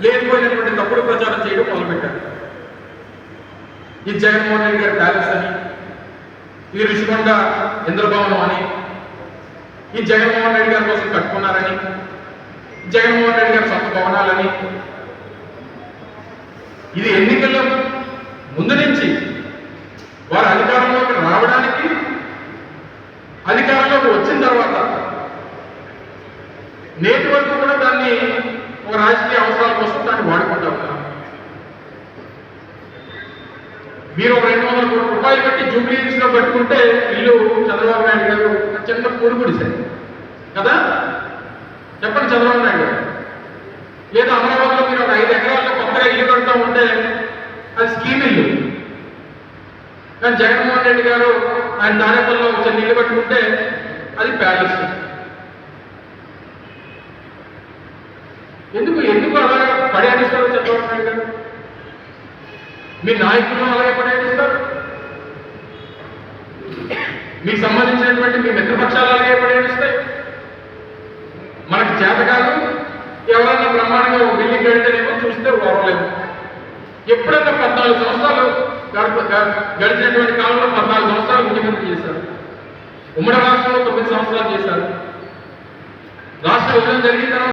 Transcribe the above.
లేనిపోయినటువంటి తప్పుడు ప్రచారం చేయడం మొదలుపెట్టారు. ఈ జగన్మోహన్ రెడ్డి గారి ప్యాలెస్ అని, ఈ ఋషికొండ ఇంద్రభవనం అని, ఈ జగన్మోహన్ రెడ్డి గారి కోసం కట్టుకున్నారని, జగన్మోహన్ రెడ్డి గారి సొంత భవనాలని, ఇది ఎన్నికల్లో ముందు నుంచి వారు అధికారంలోకి రావడానికి, అధికారంలోకి వచ్చిన తర్వాత నేటి వరకు కూడా దాన్ని ఒక రాజకీయ అవసరాల కోసం దాన్ని వాడుకుంటా ఉన్నారు. మీరు ఒక 200 కోట్ల రూపాయలు పెట్టి జూబ్లీ హిల్స్ లో పెట్టుకుంటే ఇల్లు చంద్రబాబు నాయుడు గారు చిన్న కూడుగుడిసారు కదా. చెప్పండి చంద్రబాబు నాయుడు గారు. లేదా అమరావతిలో మీరు ఒక 5 ఎకరాల్లో కొత్తగా ఇల్లు కడతా ఉంటే అది స్కీమ్ ఇల్లు. కానీ జగన్మోహన్ రెడ్డి గారు ఆయన దానేపల్లిలో చిన్న ఇల్లు కట్టుకుంటే అది ప్యాలెస్. ఎందుకు అలాగే పడేస్తారు చంద్రబాబు నాయుడు గారు? మీ నాయకులను అలాగే పడేస్తారు, మీకు సంబంధించినటువంటి మీ మిత్రపక్షాలు అలాగే పడేస్తాయి. మనకు చేత కాదు, ఎవరన్నా బ్రహ్మాండంగా ఒక బిల్డింగ్ కడితేనేమో చూస్తే ఓరలేము. ఎప్పుడన్నా 14 సంవత్సరాలు గడిచినటువంటి కాలంలో 14 సంవత్సరాలు ముఖ్యమంత్రి చేశారు. ఉమ్మడి రాష్ట్రంలో 9 సంవత్సరాలు చేశారు. రాష్ట్ర విభజన జరిగిన తర్వాత